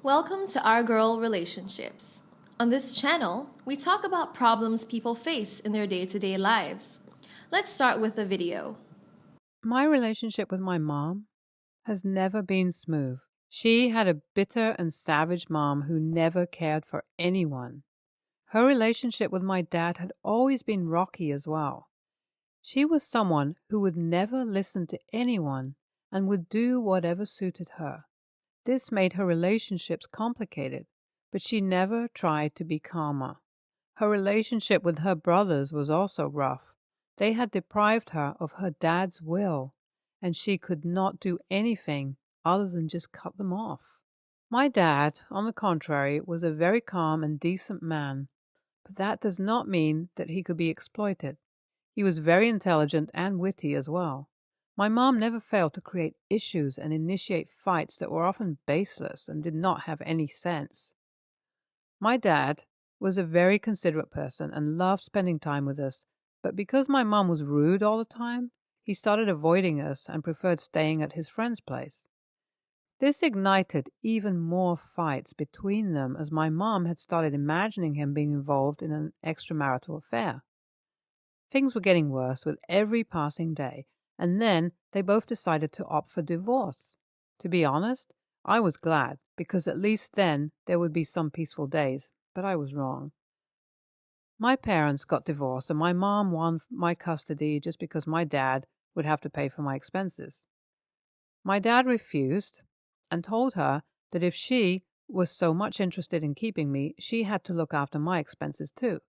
Welcome to Our Girl Relationships. On this channel, we talk about problems people face in their day to day lives. Let's start with a video. My relationship with my mom has never been smooth. She had a bitter and savage mom who never cared for anyone. Her relationship with my dad had always been rocky as well. She was someone who would never listen to anyone and would do whatever suited her. This made her relationships complicated, but she never tried to be calmer. Her relationship with her brothers was also rough. They had deprived her of her dad's will, and she could not do anything other than just cut them off. My dad, on the contrary, was a very calm and decent man, but that does not mean that he could be exploited. He was very intelligent and witty as well. My mom never failed to create issues and initiate fights that were often baseless and did not have any sense. My dad was a very considerate person and loved spending time with us, but because my mom was rude all the time, he started avoiding us and preferred staying at his friend's place. This ignited even more fights between them as my mom had started imagining him being involved in an extramarital affair. Things were getting worse with every passing day, and then they both decided to opt for divorce. To be honest, I was glad, because at least then there would be some peaceful days, but I was wrong. My parents got divorced, and my mom won my custody just because my dad would have to pay for my expenses. My dad refused and told her that if she was so much interested in keeping me, she had to look after my expenses too.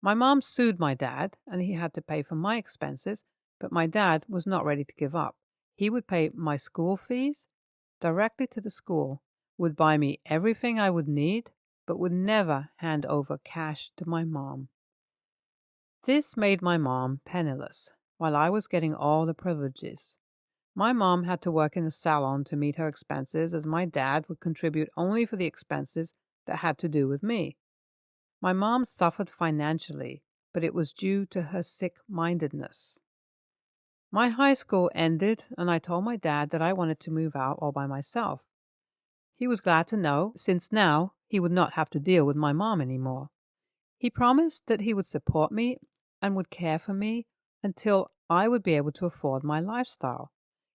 My mom sued my dad, and he had to pay for my expenses, but my dad was not ready to give up. He would pay my school fees directly to the school, would buy me everything I would need, but would never hand over cash to my mom. This made my mom penniless, while I was getting all the privileges. My mom had to work in a salon to meet her expenses, as my dad would contribute only for the expenses that had to do with me. My mom suffered financially, but it was due to her sick-mindedness. My high school ended, and I told my dad that I wanted to move out all by myself. He was glad to know, since now he would not have to deal with my mom anymore. He promised that he would support me and would care for me until I would be able to afford my lifestyle.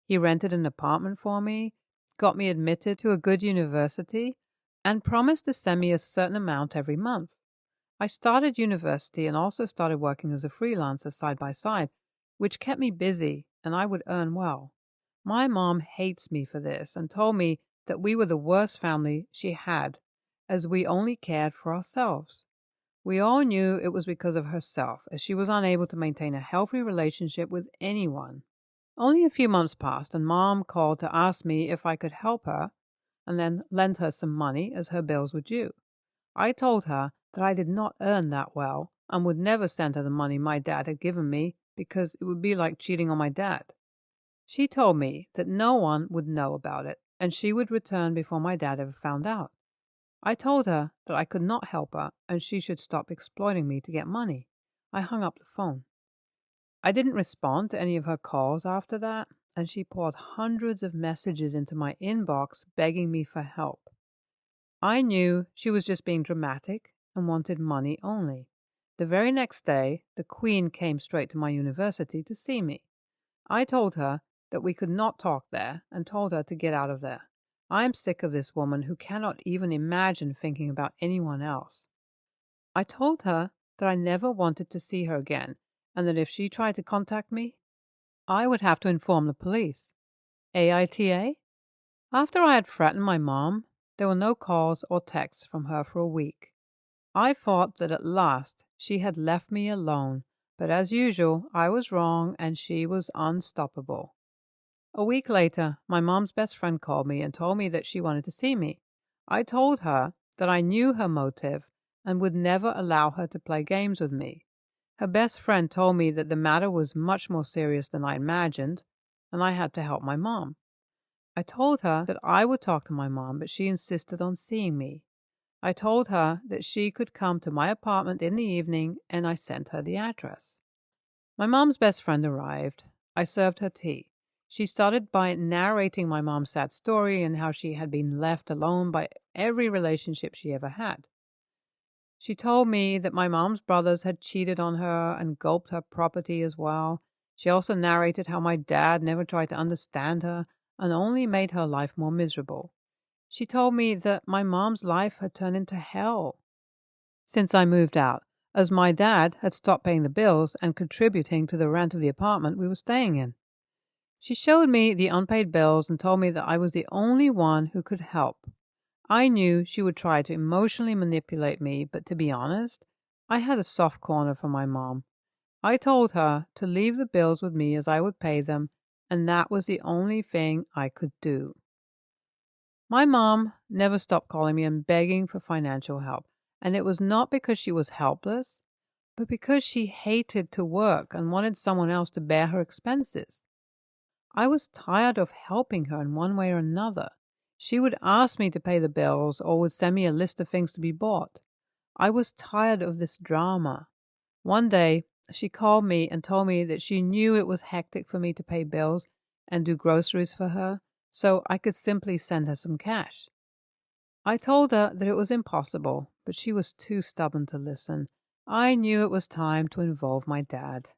He rented an apartment for me, got me admitted to a good university, and promised to send me a certain amount every month. I started university and also started working as a freelancer side by side, which kept me busy and I would earn well. My mom hates me for this and told me that we were the worst family she had, as we only cared for ourselves. We all knew it was because of herself, as she was unable to maintain a healthy relationship with anyone. Only a few months passed, and Mom called to ask me if I could help her and then lend her some money as her bills were due. I told her that I did not earn that well and would never send her the money my dad had given me because it would be like cheating on my dad. She told me that no one would know about it and she would return before my dad ever found out. I told her that I could not help her and she should stop exploiting me to get money. I hung up the phone. I didn't respond to any of her calls after that, and she poured hundreds of messages into my inbox begging me for help. I knew she was just being dramatic and wanted money only. The very next day, the Queen came straight to my university to see me. I told her that we could not talk there and told her to get out of there. I am sick of this woman who cannot even imagine thinking about anyone else. I told her that I never wanted to see her again and that if she tried to contact me, I would have to inform the police. AITA? After I had threatened my mom, there were no calls or texts from her for a week. I thought that at last she had left me alone, but as usual, I was wrong and she was unstoppable. A week later, my mom's best friend called me and told me that she wanted to see me. I told her that I knew her motive and would never allow her to play games with me. Her best friend told me that the matter was much more serious than I imagined, and I had to help my mom. I told her that I would talk to my mom, but she insisted on seeing me. I told her that she could come to my apartment in the evening, and I sent her the address. My mom's best friend arrived. I served her tea. She started by narrating my mom's sad story and how she had been left alone by every relationship she ever had. She told me that my mom's brothers had cheated on her and gulped her property as well. She also narrated how my dad never tried to understand her and only made her life more miserable. She told me that my mom's life had turned into hell since I moved out, as my dad had stopped paying the bills and contributing to the rent of the apartment we were staying in. She showed me the unpaid bills and told me that I was the only one who could help. I knew she would try to emotionally manipulate me, but to be honest, I had a soft corner for my mom. I told her to leave the bills with me as I would pay them, and that was the only thing I could do. My mom never stopped calling me and begging for financial help, and it was not because she was helpless, but because she hated to work and wanted someone else to bear her expenses. I was tired of helping her in one way or another. She would ask me to pay the bills or would send me a list of things to be bought. I was tired of this drama. One day, she called me and told me that she knew it was hectic for me to pay bills and do groceries for her, so I could simply send her some cash. I told her that it was impossible, but she was too stubborn to listen. I knew it was time to involve my dad.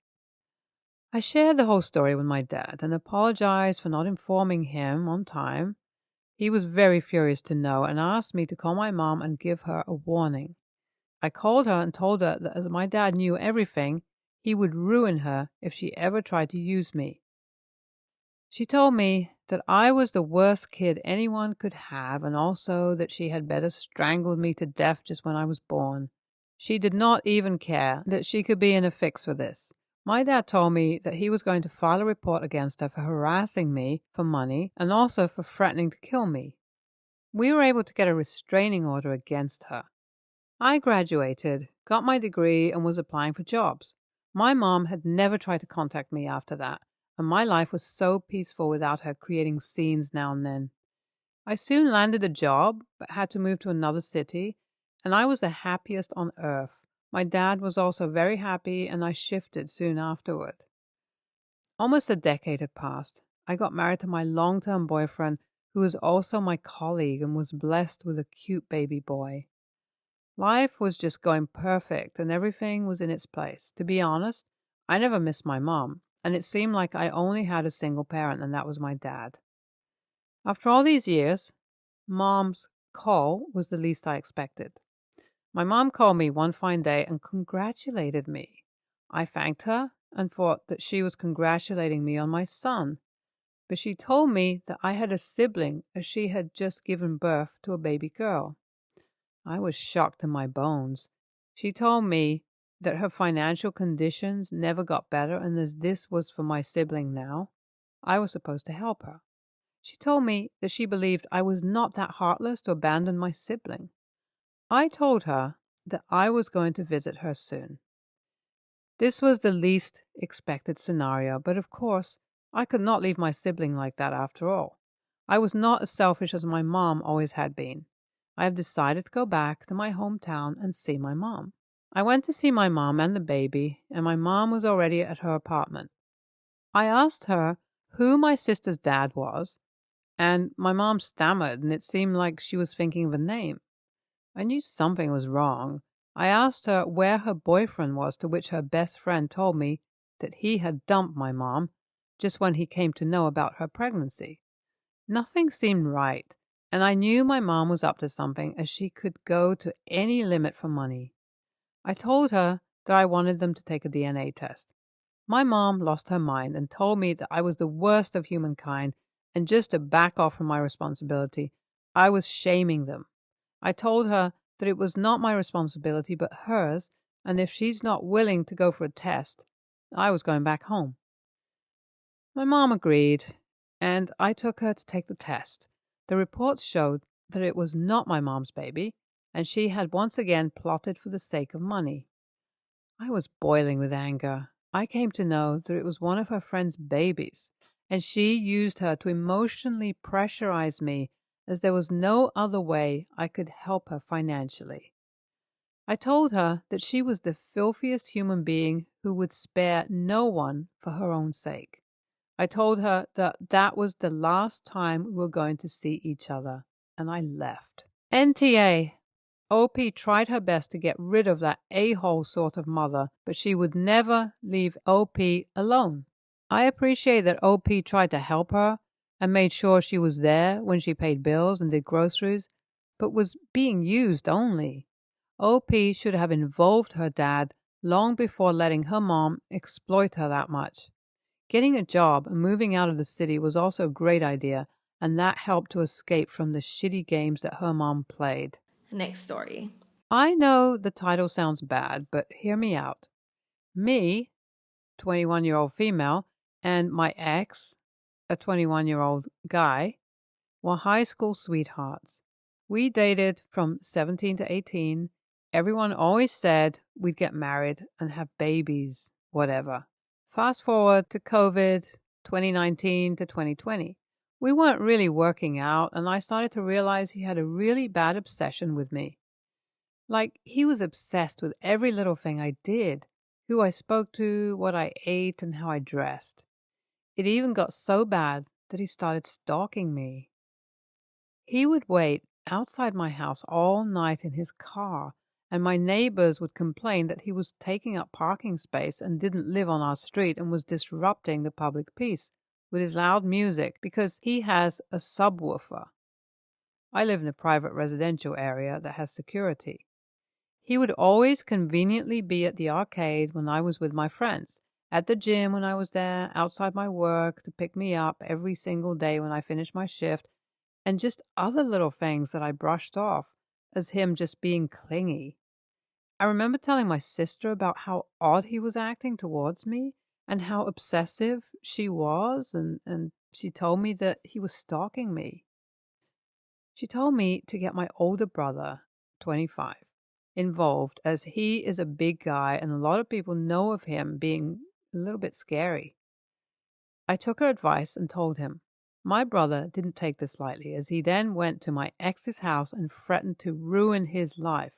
I shared the whole story with my dad and apologized for not informing him on time. He was very furious to know and asked me to call my mom and give her a warning. I called her and told her that as my dad knew everything, he would ruin her if she ever tried to use me. She told me that I was the worst kid anyone could have and also that she had better strangled me to death just when I was born. She did not even care that she could be in a fix for this. My dad told me that he was going to file a report against her for harassing me for money and also for threatening to kill me. We were able to get a restraining order against her. I graduated, got my degree, and was applying for jobs. My mom had never tried to contact me after that, and my life was so peaceful without her creating scenes now and then. I soon landed a job, but had to move to another city, and I was the happiest on earth. My dad was also very happy, and I shifted soon afterward. Almost a decade had passed. I got married to my long-term boyfriend, who was also my colleague and was blessed with a cute baby boy. Life was just going perfect and everything was in its place. To be honest, I never missed my mom, and it seemed like I only had a single parent, and that was my dad. After all these years, Mom's call was the least I expected. My mom called me one fine day and congratulated me. I thanked her and thought that she was congratulating me on my son, but she told me that I had a sibling as she had just given birth to a baby girl. I was shocked to my bones. She told me that her financial conditions never got better, and as this was for my sibling now, I was supposed to help her. She told me that she believed I was not that heartless to abandon my sibling. I told her that I was going to visit her soon. This was the least expected scenario, but of course, I could not leave my sibling like that after all. I was not as selfish as my mom always had been. I have decided to go back to my hometown and see my mom. I went to see my mom and the baby, and my mom was already at her apartment. I asked her who my sister's dad was, and my mom stammered, and it seemed like she was thinking of a name. I knew something was wrong. I asked her where her boyfriend was, to which her best friend told me that he had dumped my mom just when he came to know about her pregnancy. Nothing seemed right, and I knew my mom was up to something, as she could go to any limit for money. I told her that I wanted them to take a DNA test. My mom lost her mind and told me that I was the worst of humankind, and just to back off from my responsibility, I was shaming them. I told her that it was not my responsibility but hers, and if she's not willing to go for a test, I was going back home. My mom agreed, and I took her to take the test. The reports showed that it was not my mom's baby, and she had once again plotted for the sake of money. I was boiling with anger. I came to know that it was one of her friend's babies, and she used her to emotionally pressurize me, as there was no other way I could help her financially. I told her that she was the filthiest human being who would spare no one for her own sake. I told her that that was the last time we were going to see each other, and I left. NTA. OP tried her best to get rid of that a-hole sort of mother, but she would never leave OP alone. I appreciate that OP tried to help her and made sure she was there when she paid bills and did groceries, but was being used only. OP should have involved her dad long before letting her mom exploit her that much. Getting a job and moving out of the city was also a great idea, and that helped to escape from the shitty games that her mom played. Next story. I know the title sounds bad, but hear me out. Me, 21-year-old female, and my ex, a 21-year-old guy, were high school sweethearts. We dated from 17 to 18. Everyone always said we'd get married and have babies, whatever. Fast forward to COVID, 2019 to 2020. We weren't really working out, and I started to realize he had a really bad obsession with me. Like, he was obsessed with every little thing I did, who I spoke to, what I ate, and how I dressed. It even got so bad that he started stalking me. He would wait outside my house all night in his car, and my neighbors would complain that he was taking up parking space and didn't live on our street and was disrupting the public peace with his loud music because he has a subwoofer. I live in a private residential area that has security. He would always conveniently be at the arcade when I was with my friends, at the gym when I was there, outside my work to pick me up every single day when I finished my shift, and just other little things that I brushed off as him just being clingy. I remember telling my sister about how odd he was acting towards me and how obsessive she was, and she told me that he was stalking me. She told me to get my older brother, 25, involved as he is a big guy and a lot of people know of him being a little bit scary. I took her advice and told him. My brother didn't take this lightly, as he then went to my ex's house and threatened to ruin his life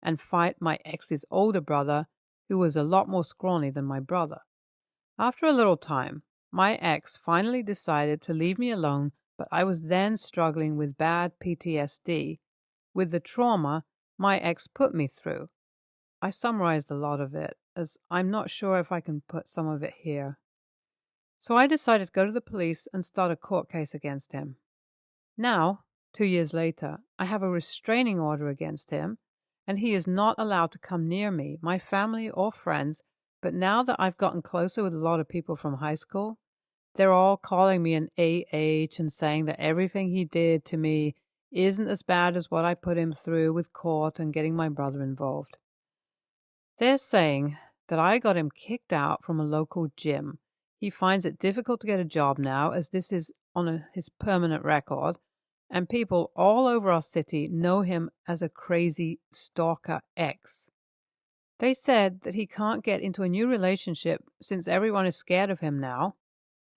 and fight my ex's older brother, who was a lot more scrawny than my brother. After a little time, my ex finally decided to leave me alone, but I was then struggling with bad PTSD, with the trauma my ex put me through. I summarized a lot of it, as I'm not sure if I can put some of it here. So I decided to go to the police and start a court case against him. Now, 2 years later, I have a restraining order against him, and he is not allowed to come near me, my family, or friends. But now that I've gotten closer with a lot of people from high school, they're all calling me an AH and saying that everything he did to me isn't as bad as what I put him through with court and getting my brother involved. They're saying that I got him kicked out from a local gym. He finds it difficult to get a job now, as this is on his permanent record, and people all over our city know him as a crazy stalker ex. They said that he can't get into a new relationship since everyone is scared of him now,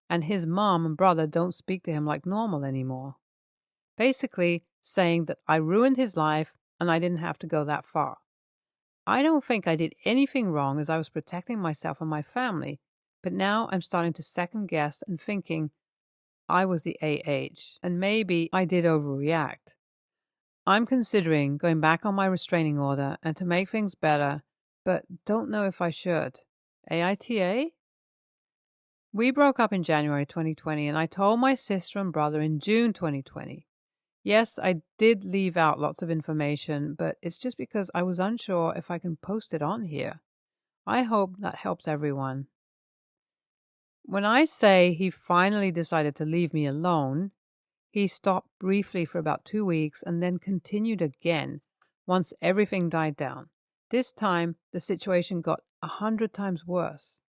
and his mom and brother don't speak to him like normal anymore. Basically saying that I ruined his life and I didn't have to go that far. I don't think I did anything wrong, as I was protecting myself and my family, but now I'm starting to second guess and thinking I was the AH, and maybe I did overreact. I'm considering going back on my restraining order and to make things better, but don't know if I should. AITA? We broke up in January 2020, and I told my sister and brother in June 2020. Yes, I did leave out lots of information, but it's just because I was unsure if I can post it on here. I hope that helps everyone. When I say he finally decided to leave me alone, he stopped briefly for about 2 weeks and then continued again once everything died down. This time, the situation got 100 times worse.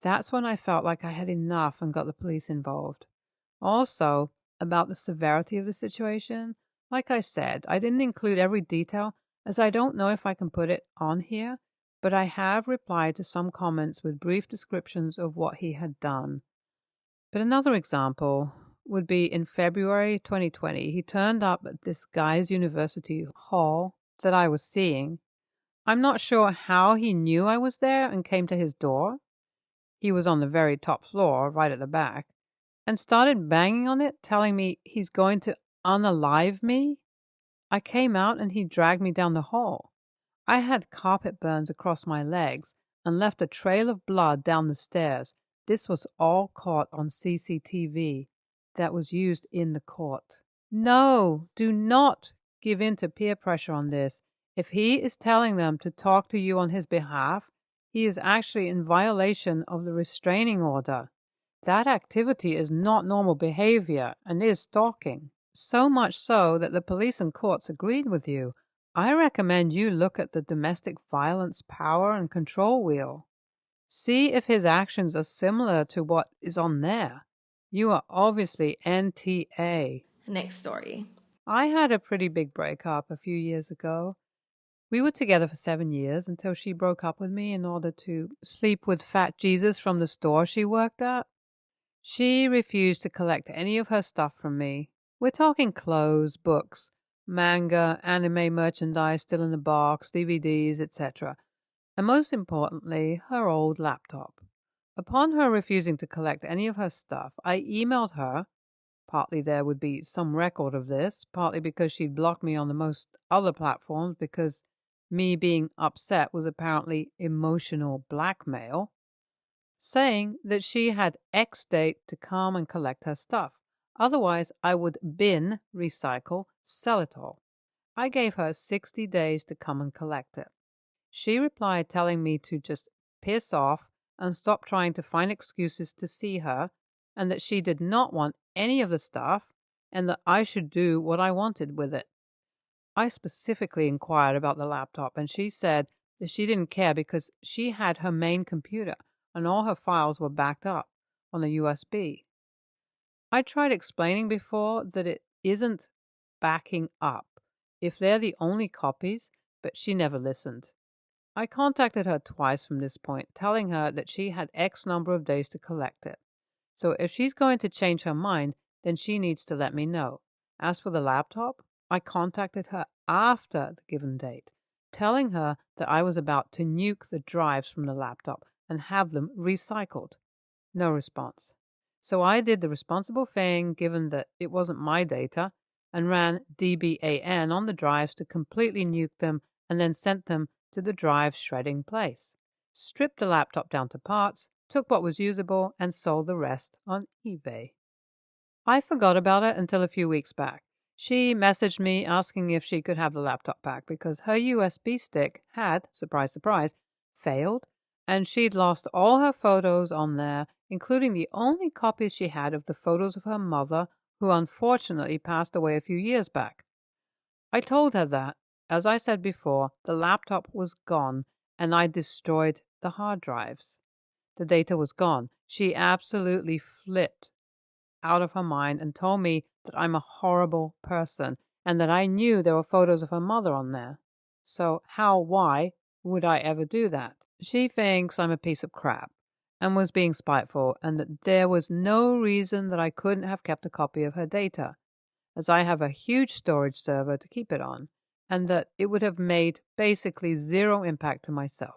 That's when I felt like I had enough and got the police involved. Also, about the severity of the situation, like I said, I didn't include every detail as I don't know if I can put it on here, but I have replied to some comments with brief descriptions of what he had done. But another example would be in February 2020, he turned up at this guy's university hall that I was seeing. I'm not sure how he knew I was there and came to his door. He was on the very top floor, right at the back, and started banging on it, telling me he's going to unalive me. I came out and he dragged me down the hall. I had carpet burns across my legs and left a trail of blood down the stairs. This was all caught on CCTV that was used in the court. No, do not give in to peer pressure on this. If he is telling them to talk to you on his behalf, he is actually in violation of the restraining order. That activity is not normal behavior and is stalking. So much so that the police and courts agreed with you. I recommend you look at the domestic violence power and control wheel. See if his actions are similar to what is on there. You are obviously NTA. Next story. I had a pretty big breakup a few years ago. We were together for 7 years until she broke up with me in order to sleep with Fat Jesus from the store she worked at. She refused to collect any of her stuff from me. We're talking clothes, books, manga, anime merchandise still in the box, DVDs, etc. And most importantly, her old laptop. Upon her refusing to collect any of her stuff, I emailed her. Partly there would be some record of this, partly because she'd blocked me on the most other platforms because me being upset was apparently emotional blackmail, saying that she had X date to come and collect her stuff. Otherwise, I would bin, recycle, sell it all. I gave her 60 days to come and collect it. She replied telling me to just piss off and stop trying to find excuses to see her, and that she did not want any of the stuff, and that I should do what I wanted with it. I specifically inquired about the laptop, and she said that she didn't care because she had her main computer and all her files were backed up on a USB. I tried explaining before that it isn't backing up if they're the only copies, but she never listened. I contacted her twice from this point, telling her that she had X number of days to collect it. So if she's going to change her mind, then she needs to let me know. As for the laptop, I contacted her after the given date, telling her that I was about to nuke the drives from the laptop and have them recycled. No response. So I did the responsible thing, given that it wasn't my data, and ran DBAN on the drives to completely nuke them and then sent them to the drive shredding place. Stripped the laptop down to parts, took what was usable, and sold the rest on eBay. I forgot about it until a few weeks back. She messaged me asking if she could have the laptop back because her USB stick had, surprise, surprise, failed, and she'd lost all her photos on there, including the only copies she had of the photos of her mother, who unfortunately passed away a few years back. I told her that, as I said before, the laptop was gone and I destroyed the hard drives. The data was gone. She absolutely flipped out of her mind and told me that I'm a horrible person and that I knew there were photos of her mother on there. So why would I ever do that? She thinks I'm a piece of crap and was being spiteful, and that there was no reason that I couldn't have kept a copy of her data, as I have a huge storage server to keep it on, and that it would have made basically zero impact to myself.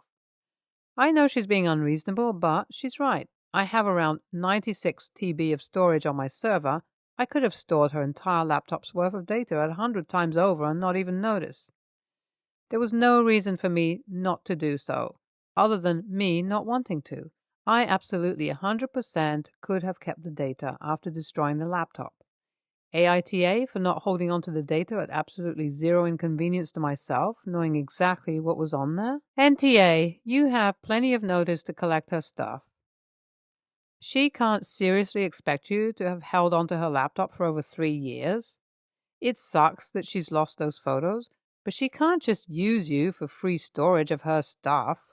I know she's being unreasonable, but she's right. I have around 96 TB of storage on my server. I could have stored her entire laptop's worth of data 100 times over and not even notice. There was no reason for me not to do so, other than me not wanting to. I absolutely 100% could have kept the data after destroying the laptop. AITA for not holding on to the data at absolutely zero inconvenience to myself, knowing exactly what was on there. NTA, you have plenty of notice to collect her stuff. She can't seriously expect you to have held onto her laptop for over 3 years. It sucks that she's lost those photos, but she can't just use you for free storage of her stuff.